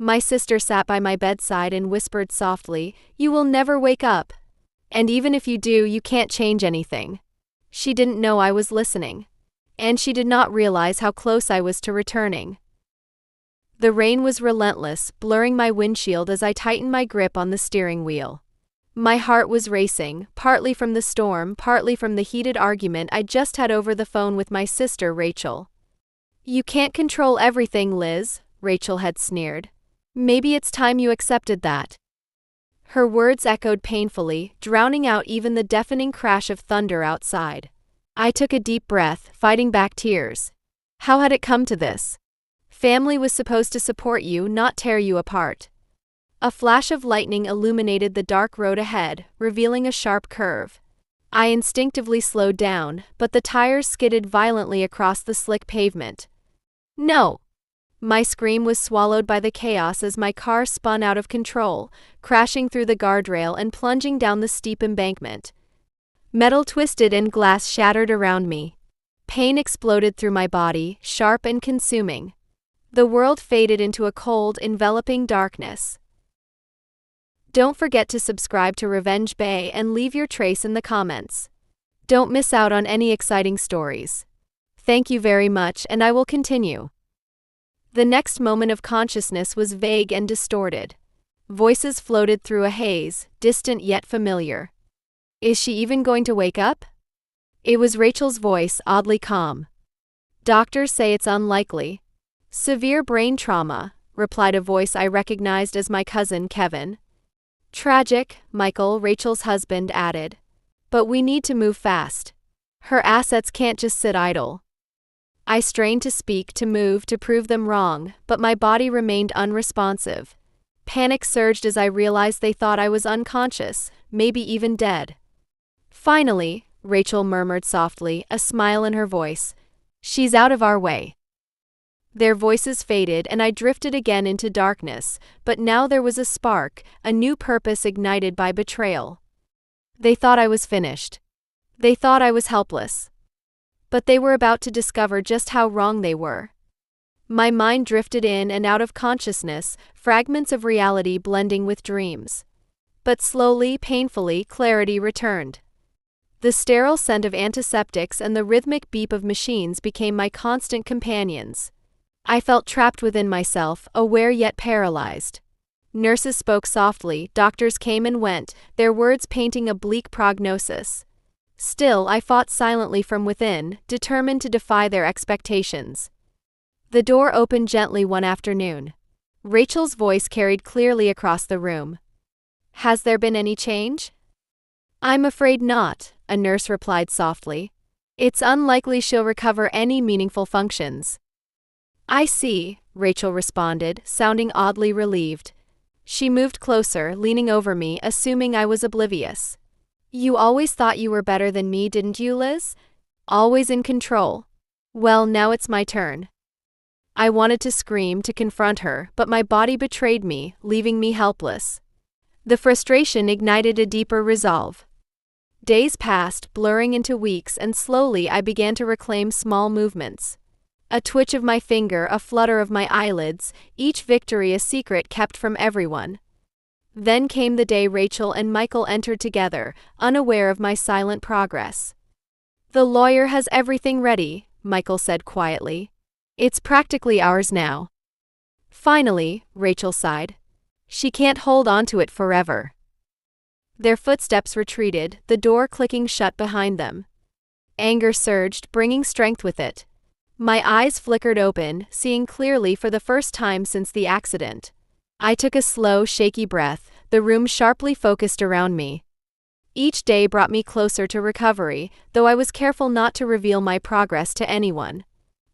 My sister sat by my bedside and whispered softly, "You will never wake up. And even if you do, you can't change anything." She didn't know I was listening. And she did not realize how close I was to returning. The rain was relentless, blurring my windshield as I tightened my grip on the steering wheel. My heart was racing, partly from the storm, partly from the heated argument I just had over the phone with my sister Rachel. "You can't control everything, Liz," Rachel had sneered. "Maybe it's time you accepted that." Her words echoed painfully, drowning out even the deafening crash of thunder outside. I took a deep breath, fighting back tears. How had it come to this? Family was supposed to support you, not tear you apart. A flash of lightning illuminated the dark road ahead, revealing a sharp curve. I instinctively slowed down, but the tires skidded violently across the slick pavement. "No!" My scream was swallowed by the chaos as my car spun out of control, crashing through the guardrail and plunging down the steep embankment. Metal twisted and glass shattered around me. Pain exploded through my body, sharp and consuming. The world faded into a cold, enveloping darkness. Don't forget to subscribe to Revenge Bay and leave your trace in the comments. Don't miss out on any exciting stories. Thank you very much, and I will continue. The next moment of consciousness was vague and distorted. Voices floated through a haze, distant yet familiar. Is she even going to wake up? It was Rachel's voice, oddly calm. Doctors say it's unlikely. Severe brain trauma, replied a voice I recognized as my cousin Kevin. Tragic, Michael, Rachel's husband, added. But we need to move fast. Her assets can't just sit idle. I strained to speak, to move, to prove them wrong, but my body remained unresponsive. Panic surged as I realized they thought I was unconscious, maybe even dead. Finally, Rachel murmured softly, a smile in her voice. She's out of our way. Their voices faded and I drifted again into darkness, but now there was a spark, a new purpose ignited by betrayal. They thought I was finished. They thought I was helpless. But they were about to discover just how wrong they were. My mind drifted in and out of consciousness, fragments of reality blending with dreams. But slowly, painfully, clarity returned. The sterile scent of antiseptics and the rhythmic beep of machines became my constant companions. I felt trapped within myself, aware yet paralyzed. Nurses spoke softly, doctors came and went, their words painting a bleak prognosis. Still, I fought silently from within, determined to defy their expectations. The door opened gently one afternoon. Rachel's voice carried clearly across the room. Has there been any change? I'm afraid not, a nurse replied softly. It's unlikely she'll recover any meaningful functions. I see, Rachel responded, sounding oddly relieved. She moved closer, leaning over me, assuming I was oblivious. You always thought you were better than me, didn't you, Liz? Always in control. Well, now it's my turn. I wanted to scream, to confront her, but my body betrayed me, leaving me helpless. The frustration ignited a deeper resolve. Days passed, blurring into weeks, and slowly I began to reclaim small movements. A twitch of my finger, a flutter of my eyelids, each victory a secret kept from everyone. Then came the day Rachel and Michael entered together, unaware of my silent progress. The lawyer has everything ready, Michael said quietly. It's practically ours now. Finally, Rachel sighed. She can't hold on to it forever. Their footsteps retreated, the door clicking shut behind them. Anger surged, bringing strength with it. My eyes flickered open, seeing clearly for the first time since the accident. I took a slow, shaky breath, the room sharply focused around me. Each day brought me closer to recovery, though I was careful not to reveal my progress to anyone.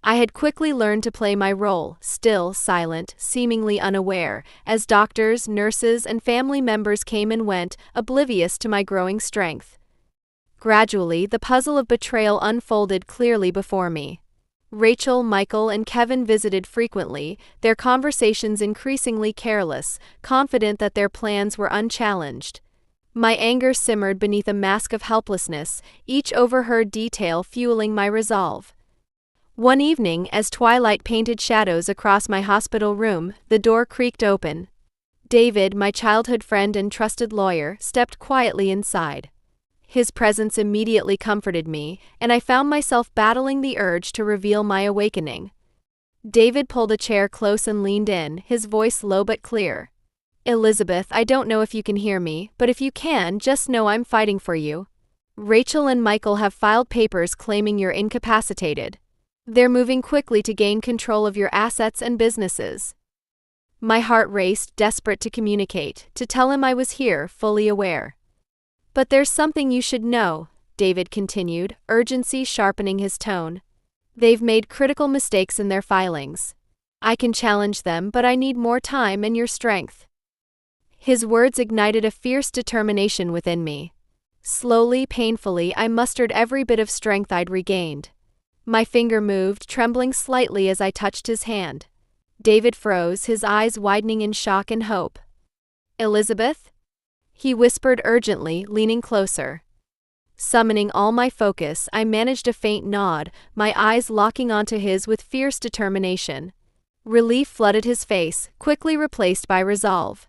I had quickly learned to play my role, still, silent, seemingly unaware, as doctors, nurses, and family members came and went, oblivious to my growing strength. Gradually, the puzzle of betrayal unfolded clearly before me. Rachel, Michael, and Kevin visited frequently, their conversations increasingly careless, confident that their plans were unchallenged. My anger simmered beneath a mask of helplessness, each overheard detail fueling my resolve. One evening, as twilight painted shadows across my hospital room, the door creaked open. David, my childhood friend and trusted lawyer, stepped quietly inside. His presence immediately comforted me, and I found myself battling the urge to reveal my awakening. David pulled a chair close and leaned in, his voice low but clear. "Elizabeth, I don't know if you can hear me, but if you can, just know I'm fighting for you. Rachel and Michael have filed papers claiming you're incapacitated. They're moving quickly to gain control of your assets and businesses." My heart raced, desperate to communicate, to tell him I was here, fully aware. "But there's something you should know," David continued, urgency sharpening his tone. "They've made critical mistakes in their filings. I can challenge them, but I need more time and your strength." His words ignited a fierce determination within me. Slowly, painfully, I mustered every bit of strength I'd regained. My finger moved, trembling slightly as I touched his hand. David froze, his eyes widening in shock and hope. "Elizabeth?" he whispered urgently, leaning closer. Summoning all my focus, I managed a faint nod, my eyes locking onto his with fierce determination. Relief flooded his face, quickly replaced by resolve.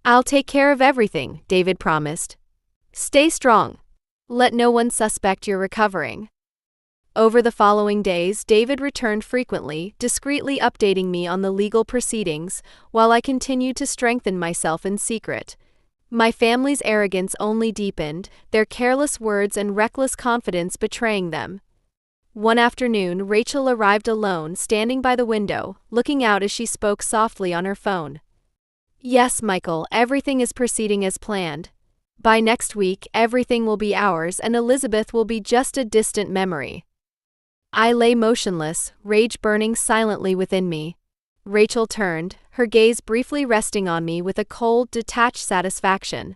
"I'll take care of everything," David promised. "Stay strong. Let no one suspect you're recovering." Over the following days, David returned frequently, discreetly updating me on the legal proceedings, while I continued to strengthen myself in secret. My family's arrogance only deepened, their careless words and reckless confidence betraying them. One afternoon, Rachel arrived alone, standing by the window, looking out as she spoke softly on her phone. "Yes, Michael, everything is proceeding as planned. By next week, everything will be ours and Elizabeth will be just a distant memory." I lay motionless, rage burning silently within me. Rachel turned, her gaze briefly resting on me with a cold, detached satisfaction.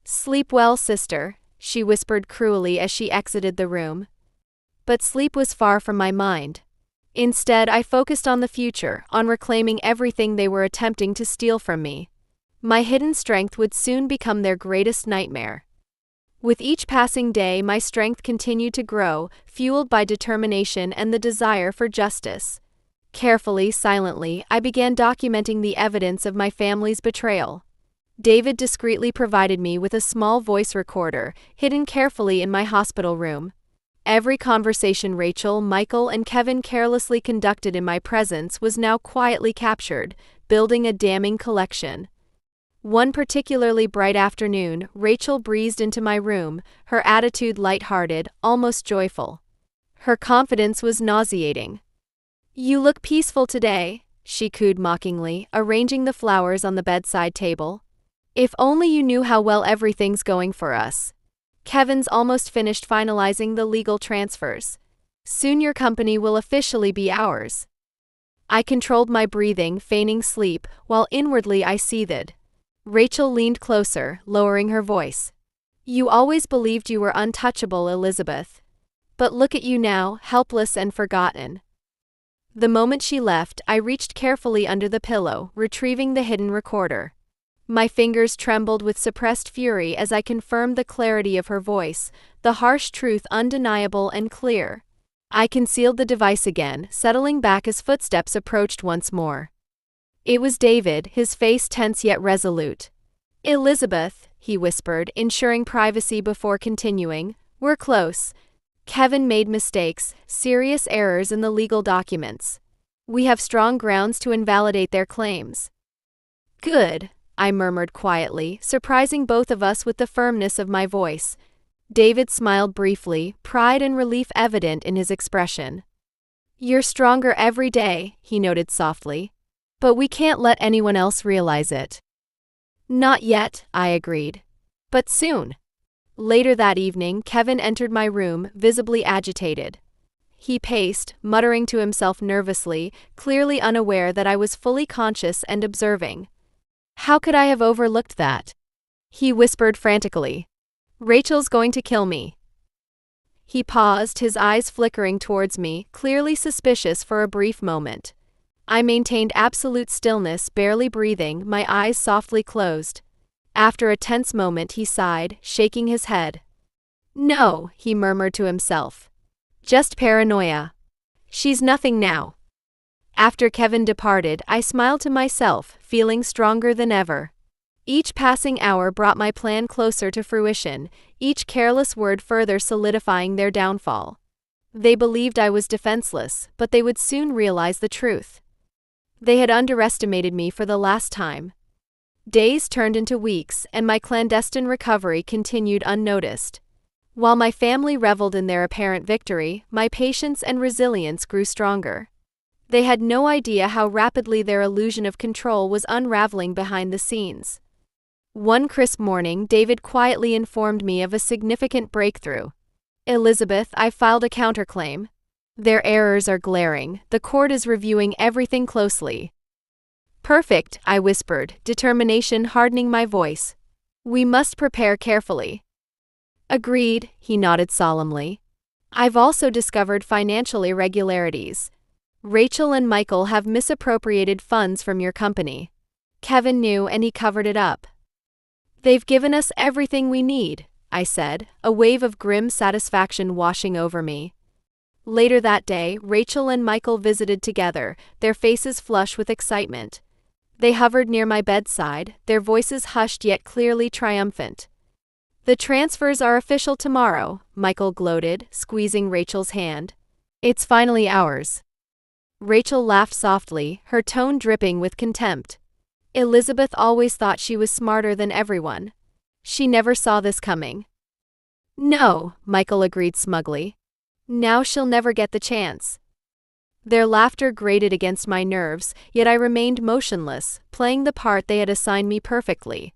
"Sleep well, sister," she whispered cruelly as she exited the room. But sleep was far from my mind. Instead, I focused on the future, on reclaiming everything they were attempting to steal from me. My hidden strength would soon become their greatest nightmare. With each passing day, my strength continued to grow, fueled by determination and the desire for justice. Carefully, silently, I began documenting the evidence of my family's betrayal. David discreetly provided me with a small voice recorder, hidden carefully in my hospital room. Every conversation Rachel, Michael, and Kevin carelessly conducted in my presence was now quietly captured, building a damning collection. One particularly bright afternoon, Rachel breezed into my room, her attitude light-hearted, almost joyful. Her confidence was nauseating. "You look peaceful today," she cooed mockingly, arranging the flowers on the bedside table. "If only you knew how well everything's going for us. Kevin's almost finished finalizing the legal transfers. Soon your company will officially be ours." I controlled my breathing, feigning sleep, while inwardly I seethed. Rachel leaned closer, lowering her voice. "You always believed you were untouchable, Elizabeth. But look at you now, helpless and forgotten." The moment she left, I reached carefully under the pillow, retrieving the hidden recorder. My fingers trembled with suppressed fury as I confirmed the clarity of her voice, the harsh truth undeniable and clear. I concealed the device again, settling back as footsteps approached once more. It was David, his face tense yet resolute. "Elizabeth," he whispered, ensuring privacy before continuing, "we're close. Kevin made mistakes, serious errors in the legal documents. We have strong grounds to invalidate their claims." "Good," I murmured quietly, surprising both of us with the firmness of my voice. David smiled briefly, pride and relief evident in his expression. "You're stronger every day," he noted softly. "But we can't let anyone else realize it." "Not yet," I agreed. "But soon." Later that evening, Kevin entered my room, visibly agitated. He paced, muttering to himself nervously, clearly unaware that I was fully conscious and observing. "How could I have overlooked that?" he whispered frantically. "Rachel's going to kill me." He paused, his eyes flickering towards me, clearly suspicious for a brief moment. I maintained absolute stillness, barely breathing, my eyes softly closed. After a tense moment, he sighed, shaking his head. "No," he murmured to himself. "Just paranoia. She's nothing now. After Kevin departed, I smiled to myself, feeling stronger than ever. Each passing hour brought my plan closer to fruition, each careless word further solidifying their downfall. They believed I was defenseless, but they would soon realize the truth. They had underestimated me for the last time. Days turned into weeks, and my clandestine recovery continued unnoticed. While my family reveled in their apparent victory, my patience and resilience grew stronger. They had no idea how rapidly their illusion of control was unraveling behind the scenes. One crisp morning, David quietly informed me of a significant breakthrough. "Elizabeth, I filed a counterclaim. Their errors are glaring. The court is reviewing everything closely." "Perfect," I whispered, determination hardening my voice. "We must prepare carefully." "Agreed," he nodded solemnly. "I've also discovered financial irregularities. Rachel and Michael have misappropriated funds from your company. Kevin knew and he covered it up." "They've given us everything we need," I said, a wave of grim satisfaction washing over me. Later that day, Rachel and Michael visited together, their faces flush with excitement. They hovered near my bedside, their voices hushed yet clearly triumphant. "The transfers are official tomorrow," Michael gloated, squeezing Rachel's hand. "It's finally ours." Rachel laughed softly, her tone dripping with contempt. Elizabeth always thought she was smarter than everyone. She never saw this coming. "No," Michael agreed smugly. "Now she'll never get the chance." Their laughter grated against my nerves, yet I remained motionless, playing the part they had assigned me perfectly.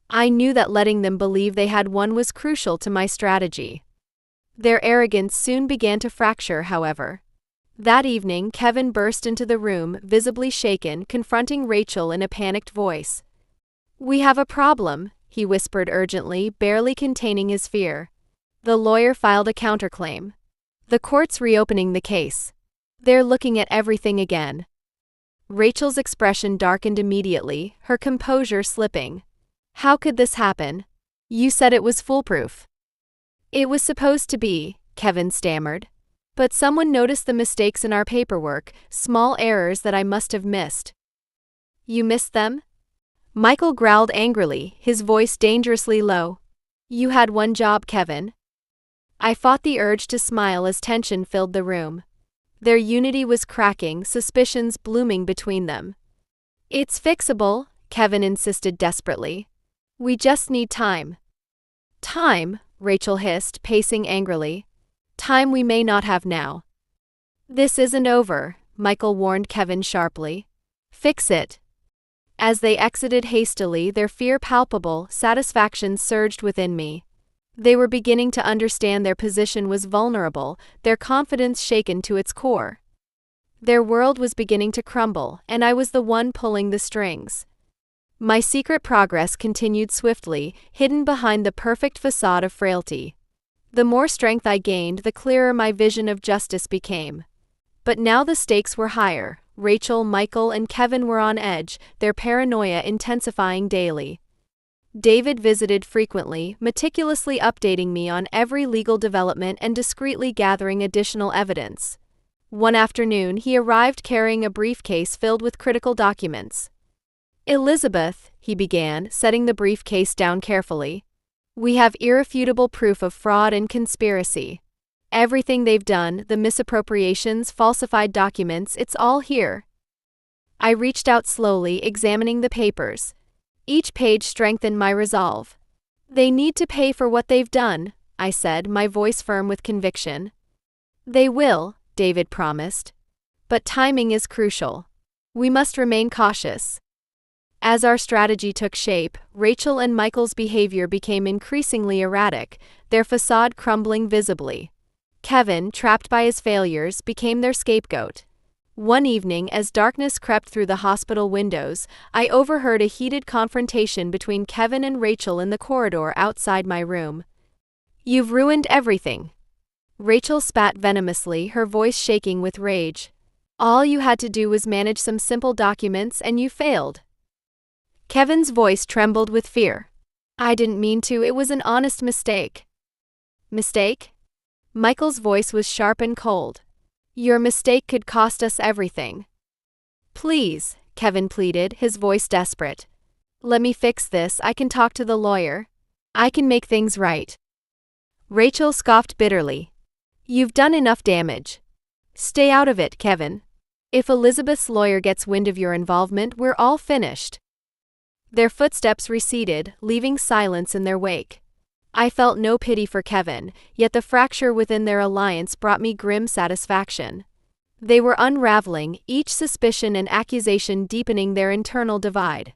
I knew that letting them believe they had won was crucial to my strategy. Their arrogance soon began to fracture, however. That evening, Kevin burst into the room, visibly shaken, confronting Rachel in a panicked voice. "We have a problem," he whispered urgently, barely containing his fear. "The lawyer filed a counterclaim. The court's reopening the case. They're looking at everything again." Rachel's expression darkened immediately, her composure slipping. "How could this happen? You said it was foolproof." "It was supposed to be," Kevin stammered. "But someone noticed the mistakes in our paperwork, small errors that I must have missed." "You missed them?" Michael growled angrily, his voice dangerously low. "You had one job, Kevin." I fought the urge to smile as tension filled the room. Their unity was cracking, suspicions blooming between them. "It's fixable," Kevin insisted desperately. "We just need time." "Time?" Rachel hissed, pacing angrily. "Time we may not have now." "This isn't over," Michael warned Kevin sharply. "Fix it." As they exited hastily, their fear palpable, satisfaction surged within me. They were beginning to understand their position was vulnerable, their confidence shaken to its core. Their world was beginning to crumble, and I was the one pulling the strings. My secret progress continued swiftly, hidden behind the perfect facade of frailty. The more strength I gained, the clearer my vision of justice became. But now the stakes were higher. Rachel, Michael, and Kevin were on edge, their paranoia intensifying daily. David visited frequently, meticulously updating me on every legal development and discreetly gathering additional evidence. One afternoon, he arrived carrying a briefcase filled with critical documents. "Elizabeth," he began, setting the briefcase down carefully, "we have irrefutable proof of fraud and conspiracy. Everything they've done, the misappropriations, falsified documents, it's all here." I reached out slowly, examining the papers. Each page strengthened my resolve. "They need to pay for what they've done," I said, my voice firm with conviction. "They will," David promised. "But timing is crucial. We must remain cautious." As our strategy took shape, Rachel and Michael's behavior became increasingly erratic, their facade crumbling visibly. Kevin, trapped by his failures, became their scapegoat. One evening, as darkness crept through the hospital windows, I overheard a heated confrontation between Kevin and Rachel in the corridor outside my room. "You've ruined everything." Rachel spat venomously, her voice shaking with rage. "All you had to do was manage some simple documents and you failed." Kevin's voice trembled with fear. "I didn't mean to, it was an honest mistake." "Mistake?" Michael's voice was sharp and cold. Your mistake could cost us everything. Please, Kevin pleaded, his voice desperate. Let me fix this. I can talk to the lawyer. I can make things right. Rachel scoffed bitterly. You've done enough damage. Stay out of it, Kevin. If Elizabeth's lawyer gets wind of your involvement, we're all finished. Their footsteps receded, leaving silence in their wake. I felt no pity for Kevin, yet the fracture within their alliance brought me grim satisfaction. They were unraveling, each suspicion and accusation deepening their internal divide.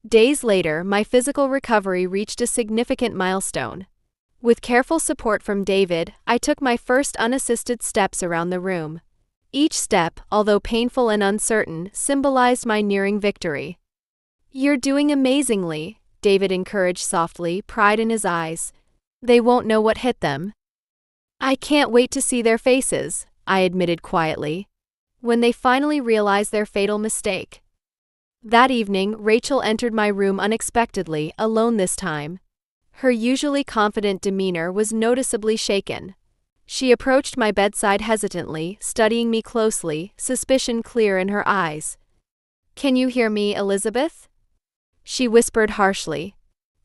Days later, my physical recovery reached a significant milestone. With careful support from David, I took my first unassisted steps around the room. Each step, although painful and uncertain, symbolized my nearing victory. You're doing amazingly, David encouraged softly, pride in his eyes. They won't know what hit them. I can't wait to see their faces, I admitted quietly, when they finally realize their fatal mistake. That evening, Rachel entered my room unexpectedly, alone this time. Her usually confident demeanor was noticeably shaken. She approached my bedside hesitantly, studying me closely, suspicion clear in her eyes. Can you hear me, Elizabeth? She whispered harshly.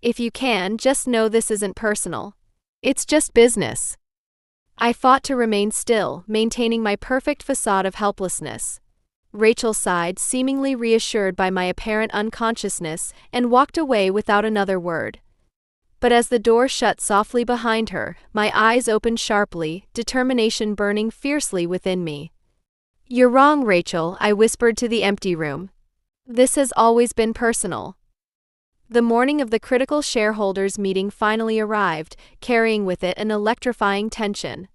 If you can, just know this isn't personal. It's just business. I fought to remain still, maintaining my perfect facade of helplessness. Rachel sighed, seemingly reassured by my apparent unconsciousness, and walked away without another word. But as the door shut softly behind her, my eyes opened sharply, determination burning fiercely within me. You're wrong, Rachel, I whispered to the empty room. This has always been personal. The morning of the critical shareholders' meeting finally arrived, carrying with it an electrifying tension.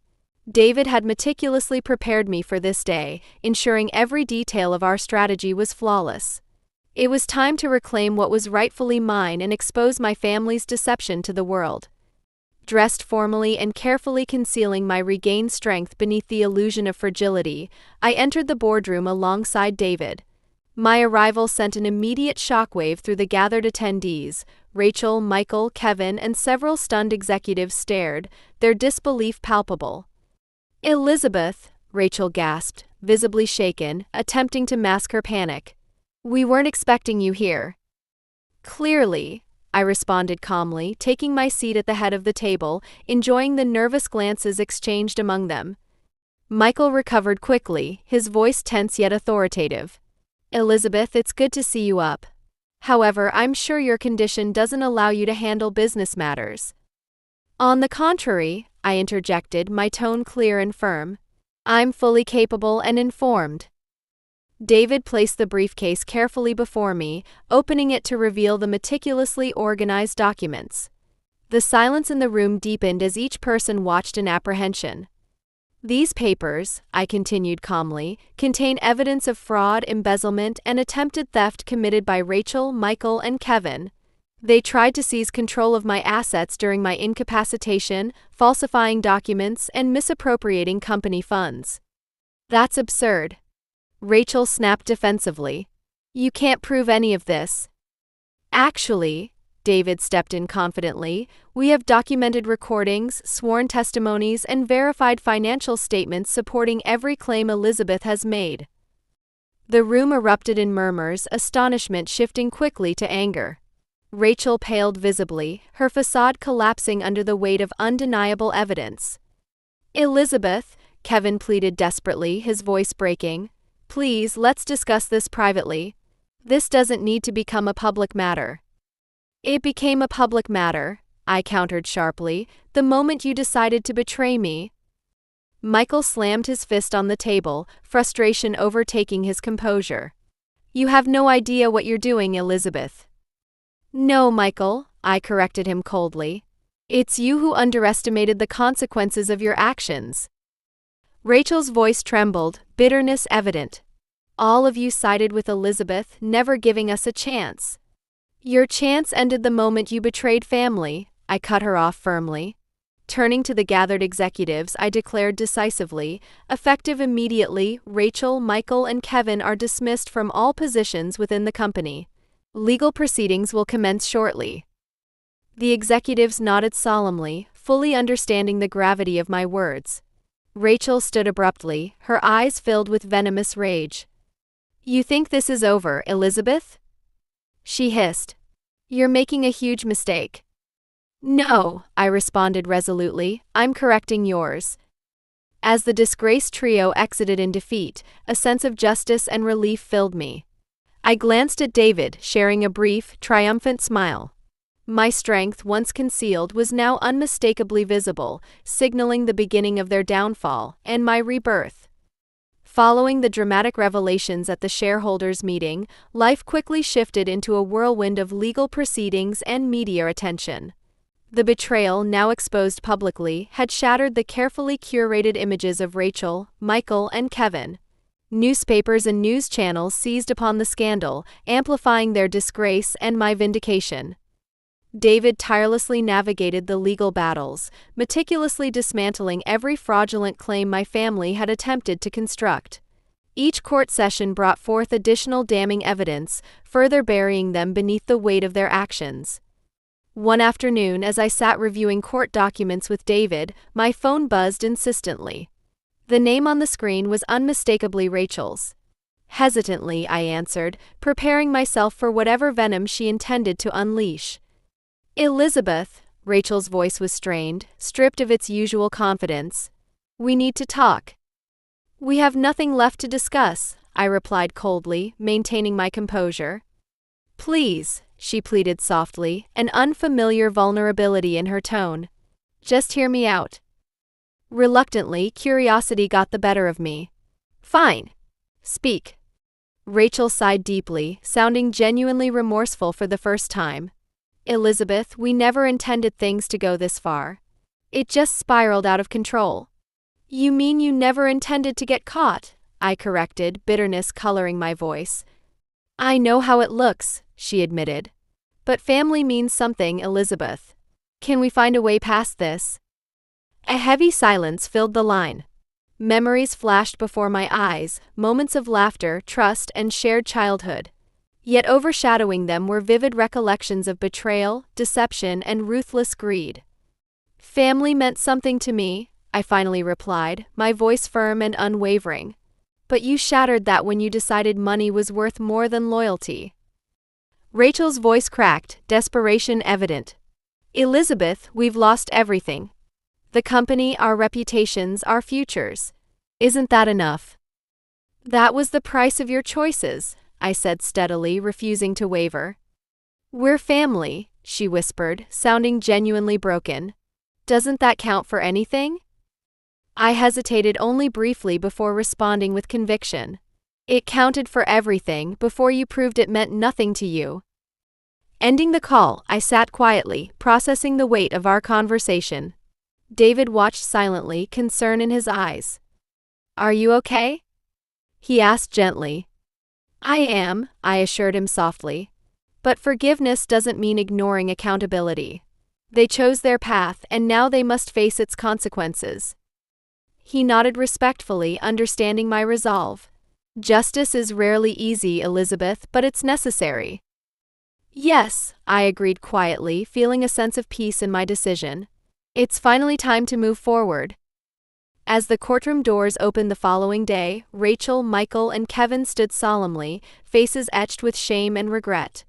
David had meticulously prepared me for this day, ensuring every detail of our strategy was flawless. It was time to reclaim what was rightfully mine and expose my family's deception to the world. Dressed formally and carefully concealing my regained strength beneath the illusion of fragility, I entered the boardroom alongside David. My arrival sent an immediate shockwave through the gathered attendees. Rachel, Michael, Kevin, and several stunned executives stared, their disbelief palpable. Elizabeth, Rachel gasped, visibly shaken, attempting to mask her panic. We weren't expecting you here. Clearly, I responded calmly, taking my seat at the head of the table, enjoying the nervous glances exchanged among them. Michael recovered quickly, his voice tense yet authoritative. Elizabeth, it's good to see you up. However, I'm sure your condition doesn't allow you to handle business matters. On the contrary, I interjected, my tone clear and firm. I'm fully capable and informed. David placed the briefcase carefully before me, opening it to reveal the meticulously organized documents. The silence in the room deepened as each person watched in apprehension. These papers, I continued calmly, contain evidence of fraud, embezzlement, and attempted theft committed by Rachel, Michael, and Kevin. They tried to seize control of my assets during my incapacitation, falsifying documents, and misappropriating company funds. That's absurd. Rachel snapped defensively. You can't prove any of this. Actually, David stepped in confidently, we have documented recordings, sworn testimonies, and verified financial statements supporting every claim Elizabeth has made. The room erupted in murmurs, astonishment shifting quickly to anger. Rachel paled visibly, her facade collapsing under the weight of undeniable evidence. Elizabeth, Kevin pleaded desperately, his voice breaking. Please, let's discuss this privately. This doesn't need to become a public matter. It became a public matter, I countered sharply, the moment you decided to betray me. Michael slammed his fist on the table, frustration overtaking his composure. You have no idea what you're doing, Elizabeth. No, Michael, I corrected him coldly. It's you who underestimated the consequences of your actions. Rachel's voice trembled, bitterness evident. All of you sided with Elizabeth, never giving us a chance. Your chance ended the moment you betrayed family, I cut her off firmly. Turning to the gathered executives, I declared decisively, effective immediately, Rachel, Michael, and Kevin are dismissed from all positions within the company. Legal proceedings will commence shortly. The executives nodded solemnly, fully understanding the gravity of my words. Rachel stood abruptly, her eyes filled with venomous rage. "You think this is over, Elizabeth?" she hissed. "You're making a huge mistake." "No," I responded resolutely, "I'm correcting yours." As the disgraced trio exited in defeat, a sense of justice and relief filled me. I glanced at David, sharing a brief, triumphant smile. My strength, once concealed, was now unmistakably visible, signaling the beginning of their downfall and my rebirth. Following the dramatic revelations at the shareholders' meeting, life quickly shifted into a whirlwind of legal proceedings and media attention. The betrayal, now exposed publicly, had shattered the carefully curated images of Rachel, Michael, and Kevin. Newspapers and news channels seized upon the scandal, amplifying their disgrace and my vindication. David tirelessly navigated the legal battles, meticulously dismantling every fraudulent claim my family had attempted to construct. Each court session brought forth additional damning evidence, further burying them beneath the weight of their actions. One afternoon, as I sat reviewing court documents with David, my phone buzzed insistently. The name on the screen was unmistakably Rachel's. Hesitantly, I answered, preparing myself for whatever venom she intended to unleash. "Elizabeth," Rachel's voice was strained, stripped of its usual confidence. "We need to talk." "We have nothing left to discuss," I replied coldly, maintaining my composure. "Please," she pleaded softly, an unfamiliar vulnerability in her tone. "Just hear me out." Reluctantly, curiosity got the better of me. "Fine. Speak." Rachel sighed deeply, sounding genuinely remorseful for the first time. "Elizabeth, we never intended things to go this far. It just spiraled out of control." "You mean you never intended to get caught?" I corrected, bitterness coloring my voice. "I know how it looks," she admitted. "But family means something, Elizabeth. Can we find a way past this?" A heavy silence filled the line. Memories flashed before my eyes, moments of laughter, trust, and shared childhood. Yet overshadowing them were vivid recollections of betrayal, deception, and ruthless greed. "Family meant something to me," I finally replied, my voice firm and unwavering. "But you shattered that when you decided money was worth more than loyalty." Rachel's voice cracked, desperation evident. "Elizabeth, we've lost everything. The company, our reputations, our futures. Isn't that enough?" "That was the price of your choices," I said steadily, refusing to waver. "We're family," she whispered, sounding genuinely broken. "Doesn't that count for anything?" I hesitated only briefly before responding with conviction. "It counted for everything before you proved it meant nothing to you." Ending the call, I sat quietly, processing the weight of our conversation. David watched silently, concern in his eyes. "Are you okay?" he asked gently. "I am," I assured him softly. "But forgiveness doesn't mean ignoring accountability. They chose their path, and now they must face its consequences." He nodded respectfully, understanding my resolve. "Justice is rarely easy, Elizabeth, but it's necessary." "Yes," I agreed quietly, feeling a sense of peace in my decision. "It's finally time to move forward." As the courtroom doors opened the following day, Rachel, Michael, and Kevin stood solemnly, faces etched with shame and regret.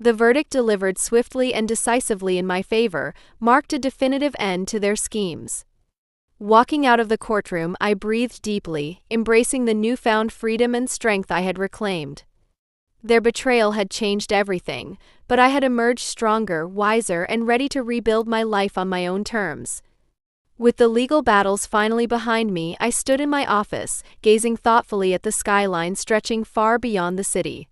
The verdict, delivered swiftly and decisively in my favor, marked a definitive end to their schemes. Walking out of the courtroom, I breathed deeply, embracing the newfound freedom and strength I had reclaimed. Their betrayal had changed everything, but I had emerged stronger, wiser, and ready to rebuild my life on my own terms. With the legal battles finally behind me, I stood in my office, gazing thoughtfully at the skyline stretching far beyond the city.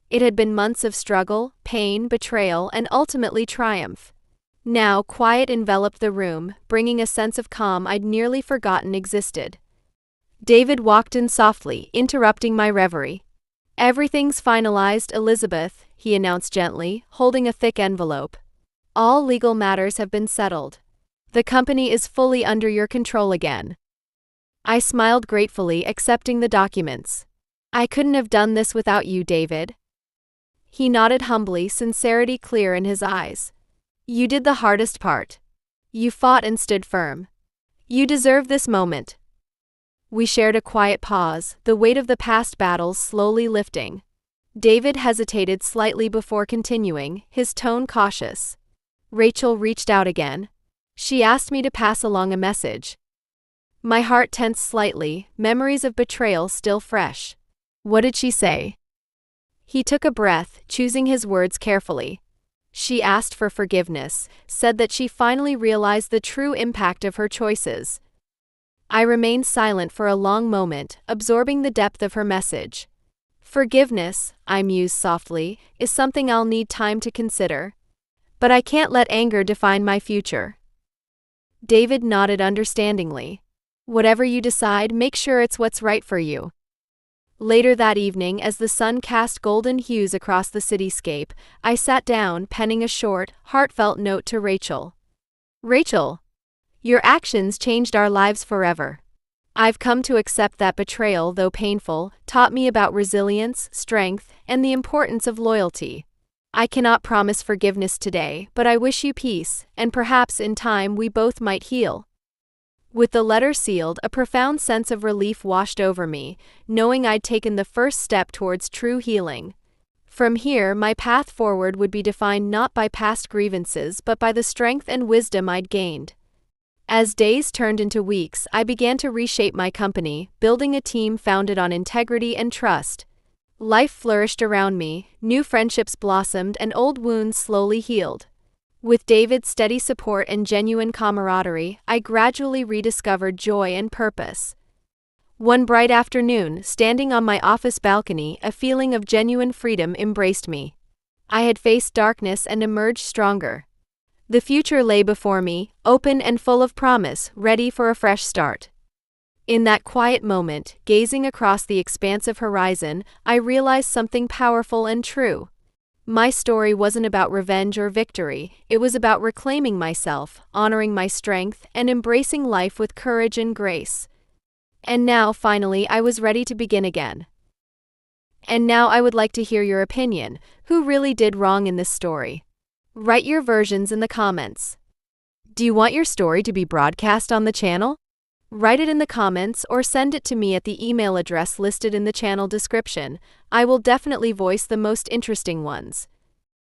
It had been months of struggle, pain, betrayal, and ultimately triumph. Now, quiet enveloped the room, bringing a sense of calm I'd nearly forgotten existed. David walked in softly, interrupting my reverie. "Everything's finalized, Elizabeth," he announced gently, holding a thick envelope. "All legal matters have been settled. The company is fully under your control again." I smiled gratefully, accepting the documents. "I couldn't have done this without you, David." He nodded humbly, sincerity clear in his eyes. "You did the hardest part. You fought and stood firm. You deserve this moment." We shared a quiet pause, the weight of the past battles slowly lifting. David hesitated slightly before continuing, his tone cautious. Rachel reached out again. She asked me to pass along a message. My heart tensed slightly, memories of betrayal still fresh. What did she say? He took a breath, choosing his words carefully. She asked for forgiveness, said that she finally realized the true impact of her choices. I remained silent for a long moment, absorbing the depth of her message. Forgiveness, I mused softly, is something I'll need time to consider. But I can't let anger define my future. David nodded understandingly. Whatever you decide, make sure it's what's right for you. Later that evening, as the sun cast golden hues across the cityscape, I sat down, penning a short, heartfelt note to Rachel. Rachel, your actions changed our lives forever. I've come to accept that betrayal, though painful, taught me about resilience, strength, and the importance of loyalty. I cannot promise forgiveness today, but I wish you peace, and perhaps in time we both might heal. With the letter sealed, a profound sense of relief washed over me, knowing I'd taken the first step towards true healing. From here, my path forward would be defined not by past grievances but by the strength and wisdom I'd gained. As days turned into weeks, I began to reshape my company, building a team founded on integrity and trust. Life flourished around me, new friendships blossomed, and old wounds slowly healed. With David's steady support and genuine camaraderie, I gradually rediscovered joy and purpose. One bright afternoon, standing on my office balcony, a feeling of genuine freedom embraced me. I had faced darkness and emerged stronger. The future lay before me, open and full of promise, ready for a fresh start. In that quiet moment, gazing across the expansive horizon, I realized something powerful and true. My story wasn't about revenge or victory, it was about reclaiming myself, honoring my strength, and embracing life with courage and grace. And now, finally, I was ready to begin again. And now I would like to hear your opinion. Who really did wrong in this story? Write your versions in the comments. Do you want your story to be broadcast on the channel? Write it in the comments or send it to me at the email address listed in the channel description. I will definitely voice the most interesting ones.